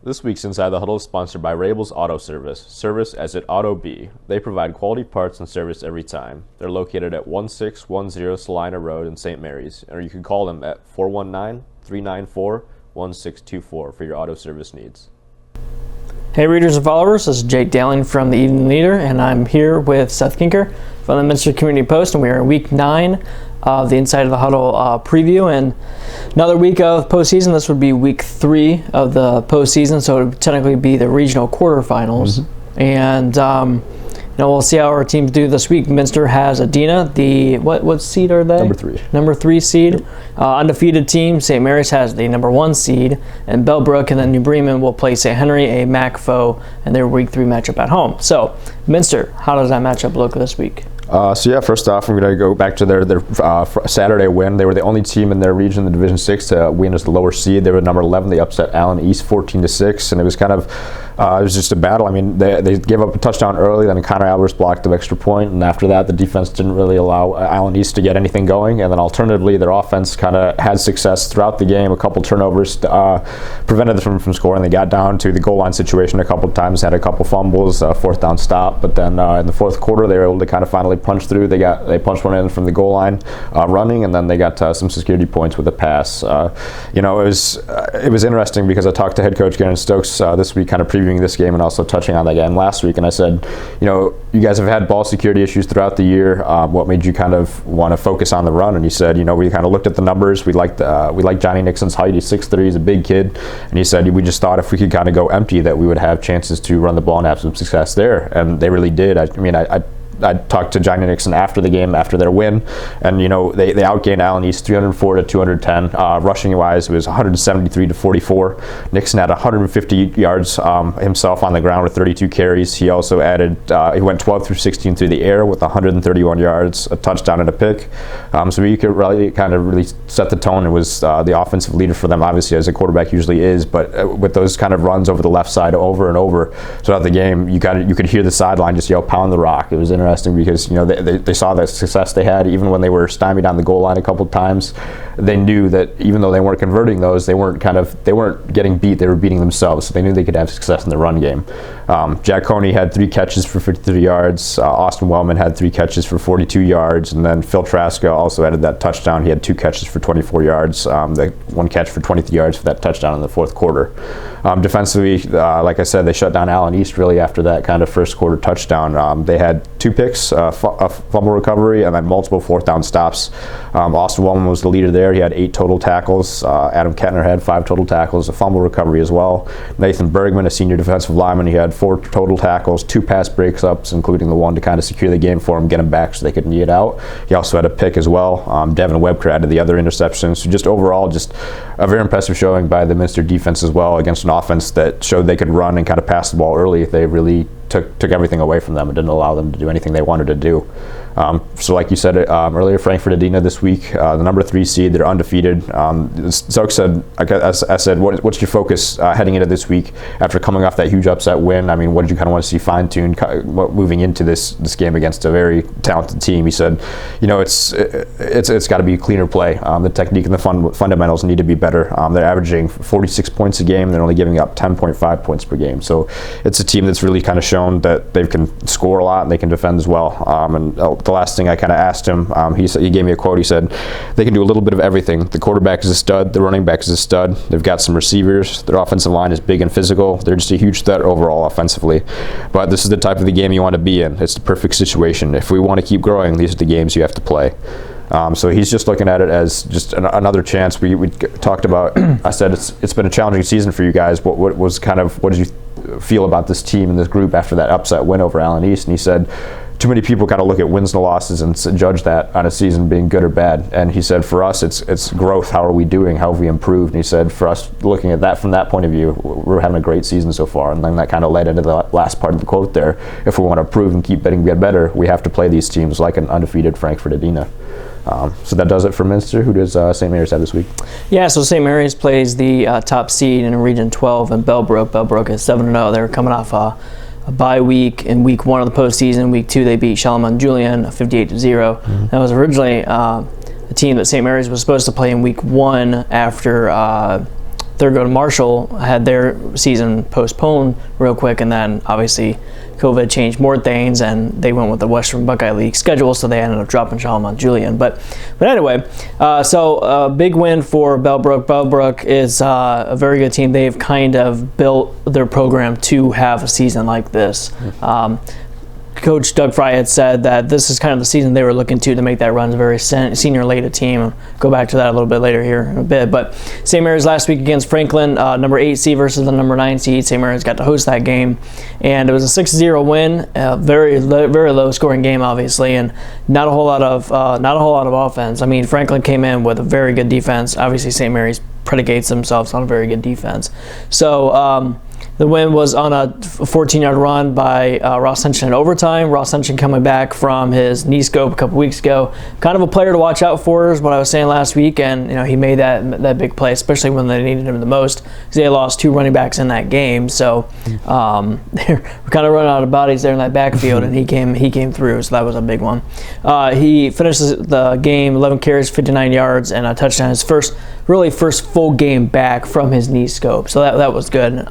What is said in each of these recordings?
This week's Inside the Huddle is sponsored by Rabel's Auto Service. Service as it ought to be. They provide quality parts and service every time. They're located at 1610 Salina Road in St. Mary's, or you can call them at 419-394-1624 for your auto service needs. Hey readers and followers, this is Jake Dowling from the Evening Leader, and I'm here with Seth Kinker from the Minster Community Post, and we are in week 9 of the Inside of the Huddle preview, and another week of postseason. This would be week 3 of the postseason, so it would technically be the regional quarterfinals. And we'll see how our teams do this week. Minster has Adina, the what seed are they? Number 3 seed. Yep. Undefeated team. St. Mary's has the number 1 seed, and Bellbrook and then New Bremen will play St. Henry, a MAC foe, and their week 3 matchup at home. So Minster, how does that matchup look this week? First off, I'm going to go back to their Saturday win. They were the only team in their region, the Division 6, to win as the lower seed. They were number 11. They upset Allen East 14-6, and it was kind of it was just a battle. I mean, they gave up a touchdown early, then Connor Albers blocked the extra point, and after that, the defense didn't really allow Allen East to get anything going. And then alternatively, their offense kind of had success throughout the game. A couple turnovers prevented them from scoring. They got down to the goal line situation a couple times, had a couple fumbles, fourth down stop, but then in the fourth quarter, they were able to kind of finally punch through. They punched one in from the goal line running, and then they got some security points with a pass. It was interesting because I talked to head coach Garen Stokes this week, kind of previewing this game and also touching on that game last week, and I said, you guys have had ball security issues throughout the year. What made you kind of want to focus on the run? And he said, we kind of looked at the numbers. We liked Johnny Nixon's height. He's 6'3", he's a big kid, and he said we just thought if we could kind of go empty that we would have chances to run the ball and have some success there, and they really did. I talked to Johnny Nixon after the game, after their win, and they outgained Allen East 304 to 210. Rushing wise, it was 173 to 44. Nixon had 150 yards himself on the ground with 32 carries. He also added, he went 12 through 16 through the air with 131 yards, a touchdown and a pick. So he could really set the tone and was the offensive leader for them, obviously, as a quarterback usually is. But with those kind of runs over the left side over and over throughout the game, you could hear the sideline just yell, "Pound the rock." It was interesting because they saw the success they had even when they were stymied on the goal line a couple times. They knew that even though they weren't converting those, they weren't getting beat. They were beating themselves, so they knew they could have success in the run game. Jack Coney had 3 catches for 53 yards. Austin Wellman had 3 catches for 42 yards, and then Phil Traska also added that touchdown. He had 2 catches for 24 yards. The 1 catch for 23 yards for that touchdown in the fourth quarter. Defensively, like I said, they shut down Allen East really after that kind of first quarter touchdown. They had 2 picks, a fumble recovery, and then multiple fourth down stops. Austin Wellman was the leader there. He had 8 total tackles. Adam Kettner had 5 total tackles, a fumble recovery as well. Nathan Bergman, a senior defensive lineman, he had 4 total tackles, 2 pass breakups, including the one to kind of secure the game for him, get him back so they could knee it out. He also had a pick as well. Devin Webker added the other interceptions. So just overall, just a very impressive showing by the Minster defense as well against an offense that showed they could run and kind of pass the ball early. They really took everything away from them and didn't allow them to do anything they wanted to do. So like you said earlier, Frankfurt Adina this week, the number 3 seed, they're undefeated. Stokes said, I said, what's your focus heading into this week after coming off that huge upset win? I mean, what did you kind of want to see fine-tuned moving into this game against a very talented team? He said, it's got to be a cleaner play. The technique and the fundamentals need to be better. They're averaging 46 points a game. They're only giving up 10.5 points per game. So it's a team that's really kind of shown that they can score a lot and they can defend as well. The last thing I kind of asked him, he gave me a quote. He said, they can do a little bit of everything. The quarterback is a stud. The running back is a stud. They've got some receivers. Their offensive line is big and physical. They're just a huge threat overall offensively. But this is the type of the game you want to be in. It's the perfect situation. If we want to keep growing, these are the games you have to play. So he's just looking at it as just another chance. We talked about, I said it's been a challenging season for you guys. What did you feel about this team and this group after that upset win over Allen East? And he said, too many people kind of look at wins and losses and judge that on a season being good or bad. And he said, for us, it's growth. How are we doing? How have we improved? And he said, for us, looking at that from that point of view, we're having a great season so far. And then that kind of led into the last part of the quote there. If we want to improve and keep get better, we have to play these teams like an undefeated Frankfurt Adina. So that does it for Minster. Who does St. Mary's have this week? Yeah, so St. Mary's plays the top seed in Region 12 and Bellbrook. Bellbrook is 7-0. They're coming off a bye week in week 1 of the postseason. Week 2, they beat Shalimon Julian 58-0. Mm-hmm. That was originally a team that St. Mary's was supposed to play in week 1 after Thurgood Marshall had their season postponed real quick, and then obviously COVID changed more things, and they went with the Western Buckeye League schedule, so they ended up dropping Shalimon Julian. But anyway, so a big win for Bellbrook. Bellbrook is a very good team. They've kind of built their program to have a season like this. Coach Doug Fry had said that this is kind of the season they were looking to make that run. A very senior-laden team. I'll go back to that a little bit later here in a bit. But St. Mary's last week against Franklin, number 8 seed versus the number 9 seed. St. Mary's got to host that game, and it was a 6-0 win. Very low-scoring game, obviously, and not a whole lot of offense. I mean, Franklin came in with a very good defense. Obviously, St. Mary's predicates themselves on a very good defense. So. The win was on a 14-yard run by Ross Henson in overtime. Ross Henson coming back from his knee scope a couple weeks ago. Kind of a player to watch out for is what I was saying last week, and he made that big play, especially when they needed him the most, because they lost 2 running backs in that game. So they're kind of running out of bodies there in that backfield, and he came through. So that was a big one. He finishes the game 11 carries, 59 yards, and a touchdown. His first full game back from his knee scope. So that was good.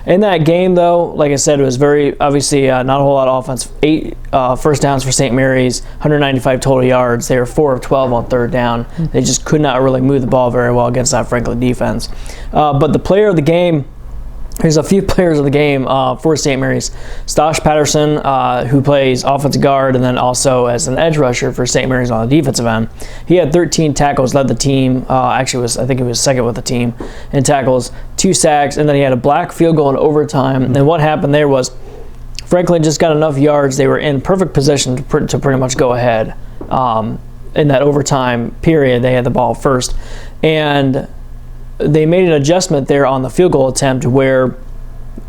In that game, though, like I said, it was very, obviously, not a whole lot of offense. 8 first downs for St. Mary's, 195 total yards. They were 4 of 12 on third down. They just could not really move the ball very well against that Franklin defense. But the player of the game, there's a few players of the game for St. Mary's. Stosh Patterson, who plays offensive guard and then also as an edge rusher for St. Mary's on the defensive end. He had 13 tackles, led the team. I think he was second with the team in tackles, 2 sacks, and then he had a black field goal in overtime. And what happened there was Franklin just got enough yards. They were in perfect position to pretty much go ahead in that overtime period. They had the ball first. And they made an adjustment there on the field goal attempt where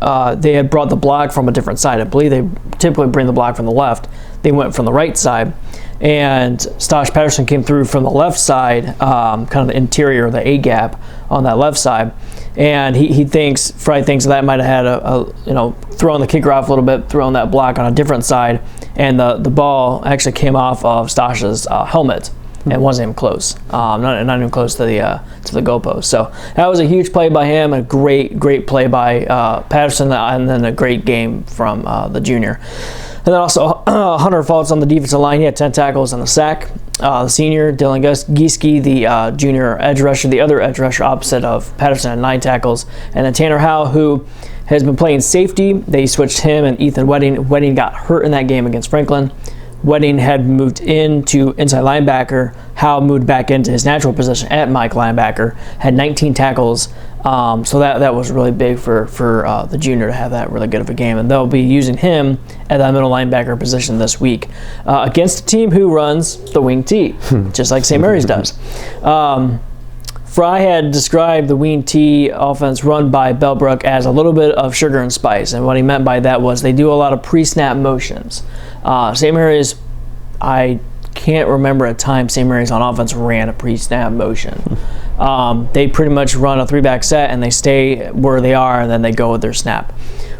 they had brought the block from a different side. I believe they typically bring the block from the left. They went from the right side, and Stosh Patterson came through from the left side, kind of the interior, the A-gap on that left side. And Fry thinks that might have had throwing the kicker off a little bit, throwing that block on a different side, and the ball actually came off of Stosh's helmet. It wasn't even close, not even close to the goalpost. So that was a huge play by him, a great play by Patterson, and then a great game from the junior. And then also 100 faults on the defensive line. He had 10 tackles and a sack. The senior, Dylan Gieske, the junior edge rusher, the other edge rusher opposite of Patterson, had 9 tackles. And then Tanner Howe, who has been playing safety. They switched him and Ethan Wedding. Wedding got hurt in that game against Franklin. Wedding had moved into inside linebacker. Howe moved back into his natural position at Mike linebacker. Had 19 tackles. So that was really big for the junior to have that really good of a game. And they'll be using him at that middle linebacker position this week against a team who runs the wing T, just like St. Mary's does. Fry had described the wing T offense run by Bellbrook as a little bit of sugar and spice, and what he meant by that was they do a lot of pre-snap motions. St. Mary's, I can't remember a time St. Mary's on offense ran a pre-snap motion. They pretty much run a 3-back set and they stay where they are and then they go with their snap.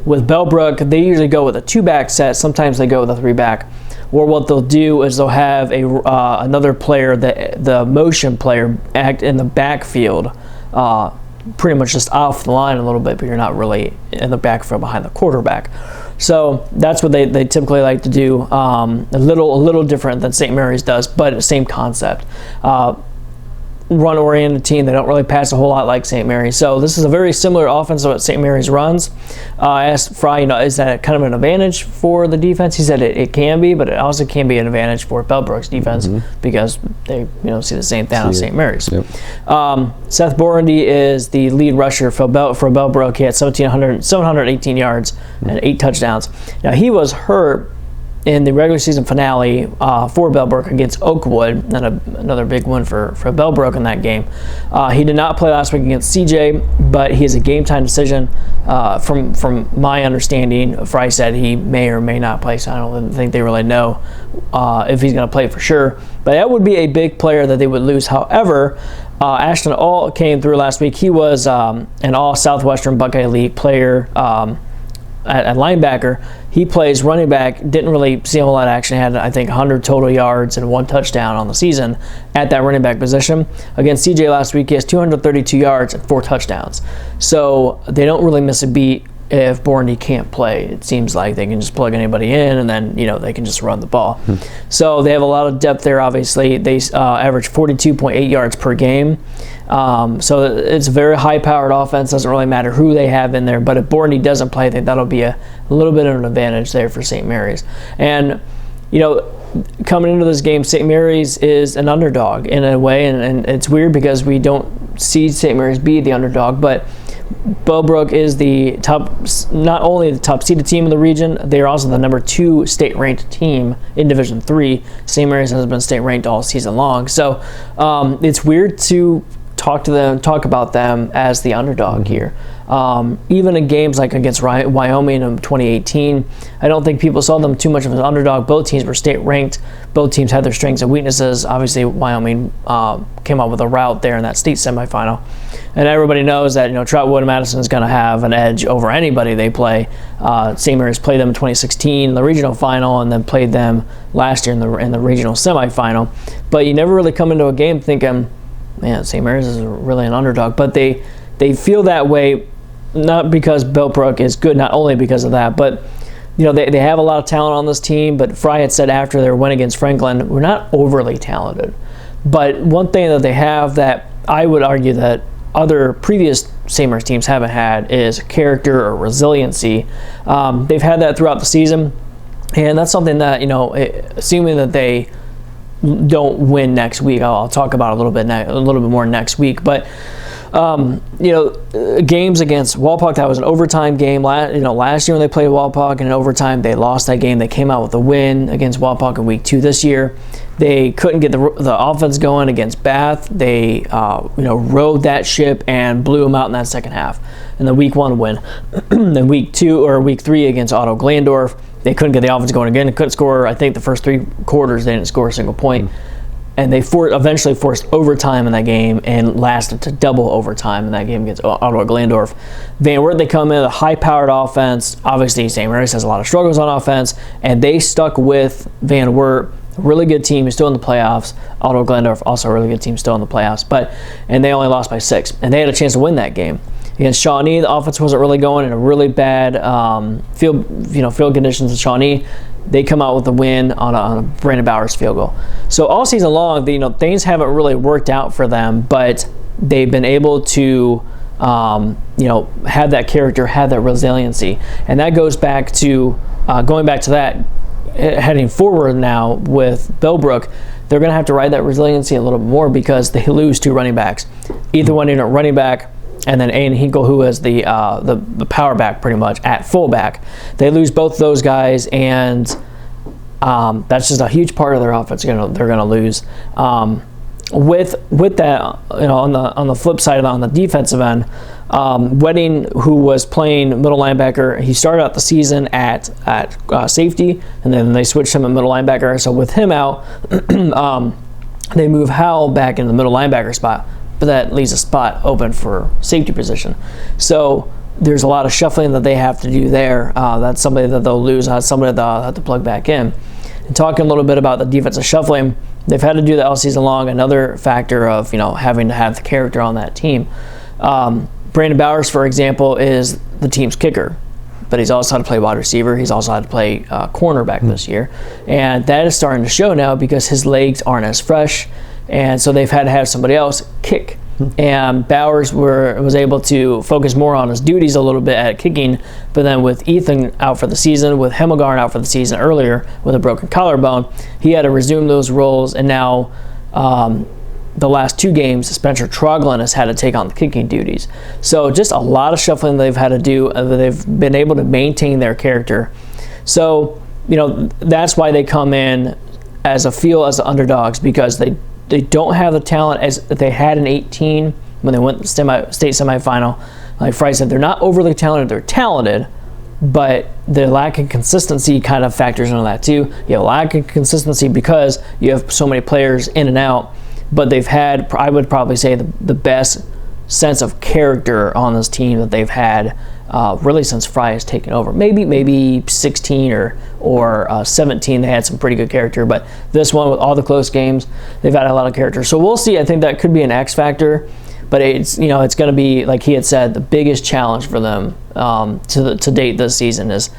With Bellbrook, they usually go with a 2-back set. Sometimes they go with a 3-back. Or what they'll do is they'll have another player, the motion player, act in the backfield, pretty much just off the line a little bit, but you're not really in the backfield behind the quarterback. So that's what they typically like to do. A little different than St. Mary's does, but same concept. Run-oriented team. They don't really pass a whole lot like St. Mary's. So this is a very similar offense to what St. Mary's runs. I asked Fry, is that kind of an advantage for the defense? He said it can be, but it also can be an advantage for Bellbrook's defense because they see the same thing on St. Mary's. Yep. Seth Borandy is the lead rusher for Bellbrook. He had 718 yards and 8 touchdowns. Now he was hurt in the regular season finale for Bellbrook against Oakwood, and another big one for Bellbrook in that game. He did not play last week against CJ, but he is a game-time decision. From my understanding, Fry said he may or may not play, so I don't think they really know if he's going to play for sure. But that would be a big player that they would lose. However, Ashton All came through last week. He was an all-Southwestern Buckeye League player at linebacker. He plays running back, didn't really see a whole lot of action, had I think 100 total yards and 1 touchdown on the season at that running back position. Against CJ last week, he has 232 yards and 4 touchdowns. So they don't really miss a beat if Borndy can't play. It seems like they can just plug anybody in, and then they can just run the ball. So they have a lot of depth there. Obviously, they average 42.8 yards per game. So it's a very high-powered offense. Doesn't really matter who they have in there. But if Borndy doesn't play, I think that'll be a little bit of an advantage there for St. Mary's. And coming into this game, St. Mary's is an underdog in a way, and it's weird because we don't see St. Mary's be the underdog, but Bellbrook is the top, not only the top seeded team in the region, they're also the number 2 state-ranked team in Division 3. St. Mary's has been state-ranked all season long. So it's weird to talk about them as the underdog here. Even in games like against Wyoming in 2018, I don't think people saw them too much of an underdog. Both teams were state-ranked. Both teams had their strengths and weaknesses. Obviously, Wyoming came up with a rout there in that state semifinal. And everybody knows that Trotwood and Madison is going to have an edge over anybody they play. St. Mary's played them in 2016 in the regional final, and then played them last year in the regional semifinal. But you never really come into a game thinking, man, St. Mary's is really an underdog. But they feel that way, not because Bellbrook is good, not only because of that, but they have a lot of talent on this team. But Fry had said after their win against Franklin, we're not overly talented. But one thing that they have that I would argue that other previous St. Mary's teams haven't had is character or resiliency. They've had that throughout the season, and that's something that assuming that they don't win next week, I'll talk about a little bit more next week. But games against Walpock, that was an overtime game. Last year when they played Walpock in overtime, they lost that game. They came out with a win against Walpock in week 2 this year. They couldn't get the offense going against Bath. They rode that ship and blew them out in that second half in the week 1 win. Then week 3 against Otto Glandorf, they couldn't get the offense going again. They couldn't score. I think the first 3 quarters they didn't score a single point. And they eventually forced overtime in that game and lasted to double overtime in that game against Ottawa Glandorf. Van Wert, they come in a high-powered offense. Obviously, St. Mary's has a lot of struggles on offense, and they stuck with Van Wert, a really good team who's still in the playoffs. Ottawa Glandorf, also a really good team, still in the playoffs. And they only lost by 6, and they had a chance to win that game. Against Shawnee, the offense wasn't really going in a really bad field conditions in Shawnee. They come out with a win on a Brandon Bowers field goal. So all season long, things haven't really worked out for them, but they've been able to have that character, have that resiliency. And that goes back to, heading forward now with Bellbrook, they're going to have to ride that resiliency a little bit more because they lose 2 running backs. Either one in a running back, and then Aiden Hinkle, who is the power back pretty much at fullback. They lose both those guys, and that's just a huge part of their offense. They're going to lose. With that, on the flip side, on the defensive end, Wedding, who was playing middle linebacker, he started out the season at safety, and then they switched him at middle linebacker. So with him out, they move Howell back in the middle linebacker spot, but that leaves a spot open for safety position. So there's a lot of shuffling that they have to do there. That's somebody that they'll lose. That's somebody that they'll have to plug back in. And talking a little bit about the defensive shuffling, they've had to do that all season long. Another factor of having to have the character on that team. Brandon Bowers, for example, is the team's kicker, but he's also had to play wide receiver. He's also had to play cornerback this year, and that is starting to show now because his legs aren't as fresh. And so they've had to have somebody else kick. And Bowers was able to focus more on his duties a little bit at kicking, but then with Ethan out for the season, with Hemmelgarn out for the season earlier with a broken collarbone, he had to resume those roles, and now the last 2 games, Spencer Troglin has had to take on the kicking duties. So just a lot of shuffling they've had to do. They've been able to maintain their character. So, that's why they come in as underdogs, because they don't have the talent as they had in 18 when they went to the state semifinal. Like Fry said, they're not overly talented. They're talented, but their lack of consistency kind of factors into that too. You have a lack of consistency because you have so many players in and out, but they've had, I would probably say, the best sense of character on this team that they've had really since Fry has taken over. Maybe 16 or 17, they had some pretty good character, but this one with all the close games, they've had a lot of character. So we'll see. I think that could be an X factor, but it's going to be, like he had said, the biggest challenge for them to date this season is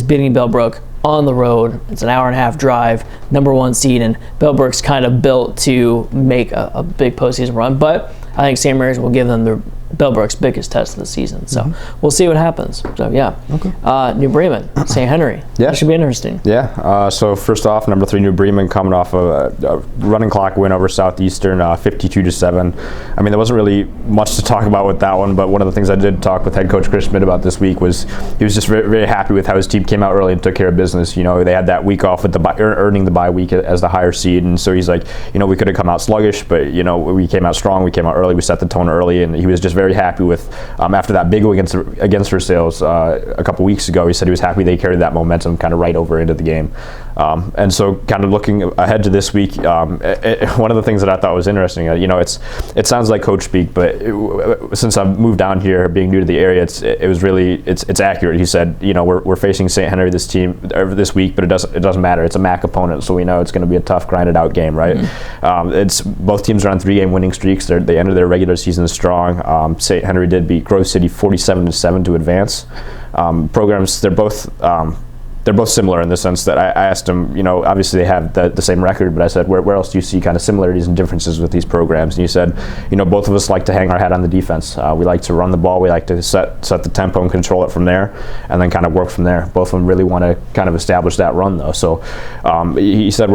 beating Bellbrook on the road. It's an hour-and-a-half drive, #1 seed, and Bellbrook's kind of built to make a big postseason run. But I think St. Mary's will give them Bellbrook's biggest test of the season. So we'll see what happens. So yeah. Okay. New Bremen, St. Henry. Yeah. That should be interesting. Yeah. So first off, #3 New Bremen coming off a running clock win over Southeastern, 52-7. I mean, there wasn't really much to talk about with that one, but one of the things I did talk with head coach Chris Schmidt about this week was he was just very, very happy with how his team came out early and took care of business. They had that week off with earning the bye week as the higher seed, and so he's like, we could have come out sluggish, but we came out strong. We came out early. We set the tone early, and he was just very happy with after that big win against Versailles a couple weeks ago. He said he was happy they carried that momentum kind of right over into the game. And so kind of looking ahead to this week, one of the things that I thought was interesting, it sounds like coach speak, but since I've moved down here, being new to the area, it's accurate. He said, we're facing St. Henry this week, but it doesn't matter. It's a MAC opponent, so we know it's going to be a tough, grinded out game, right? It's both teams are on 3-game winning streaks. They ended their regular season strong. St. Henry did beat Grove City 47-7 to advance. Programs, they're both similar in the sense that I asked him, obviously they have the same record, but I said, where else do you see kind of similarities and differences with these programs? And he said, both of us like to hang our hat on the defense. We like to run the ball. We like to set the tempo and control it from there, and then kind of work from there. Both of them really want to kind of establish that run, though. So he said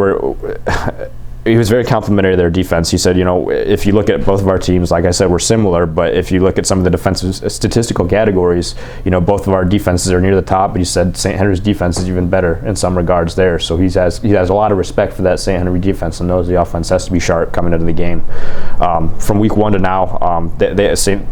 he was very complimentary of their defense. He said, if you look at both of our teams, like I said, we're similar, but if you look at some of the defensive statistical categories, both of our defenses are near the top, but he said St. Henry's defense is even better in some regards there. So he has a lot of respect for that St. Henry defense and knows the offense has to be sharp coming into the game. From week 1 to now, St.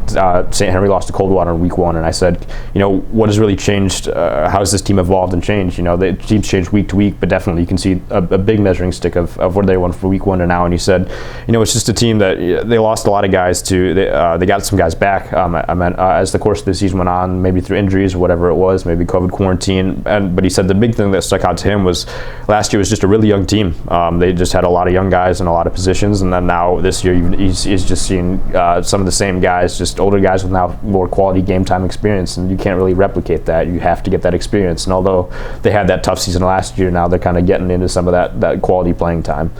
Henry lost to Coldwater in week 1, and I said, what has really changed? How has this team evolved and changed? The teams change week to week, but definitely you can see a big measuring stick of where they won from week 1 to now. And he said, it's just a team that they lost a lot of guys to. They got some guys back. I meant as the course of the season went on, maybe through injuries or whatever it was, maybe COVID quarantine. But he said the big thing that stuck out to him was last year was just a really young team. They just had a lot of young guys in a lot of positions, and then now this year he's just seeing some of the same guys, just older guys with now more quality game time experience, and you can't really replicate that. You have to get that experience. And although they had that tough season last year, now they're kind of getting into some of that quality playing time.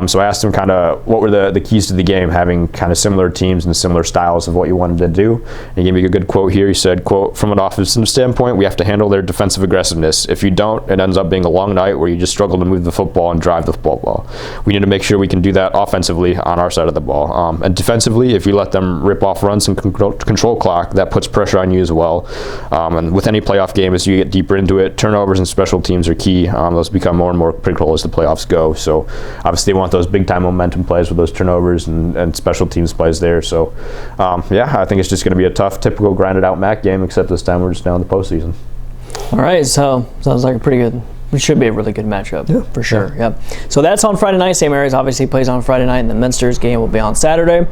So I asked him kind of what were the keys to the game, having kind of similar teams and similar styles of what you wanted to do. And he gave me a good quote here. He said, quote, "From an offensive standpoint, we have to handle their defensive aggressiveness. If you don't, it ends up being a long night where you just struggle to move the football and drive the football ball. We need to make sure we can do that offensively on our side of the ball. And defensively, if you let them rip off runs and control clock, that puts pressure on you as well. And with any playoff game, as you get deeper into it, turnovers and special teams are key. Those become more and more critical as the playoffs go. So obviously they want those big time momentum plays with those turnovers and special teams plays there. So I think it's just going to be a tough, typical grinded out MAC game, except this time we're just now in the postseason." All right, so sounds like it should be a really good matchup, for sure. Yeah. So that's on Friday night. St. Mary's obviously plays on Friday night, and the Minster's game will be on Saturday.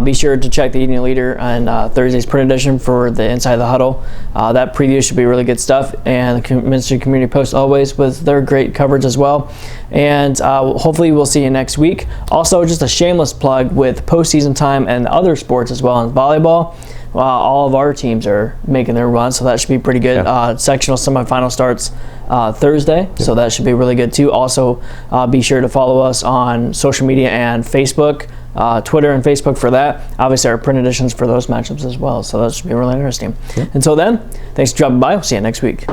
Be sure to check the Evening Leader and Thursday's print edition for the Inside the Huddle. That preview should be really good stuff, and the Minster Community Post always with their great coverage as well. And hopefully we'll see you next week. Also, just a shameless plug with postseason time and other sports as well in volleyball. All of our teams are making their run, so that should be pretty good. Sectional semifinal starts Thursday, so that should be really good too. Also, be sure to follow us on social media and Facebook, Twitter and Facebook for that. Obviously, our print editions for those matchups as well, so that should be really interesting. Until then, thanks for dropping by. We'll see you next week.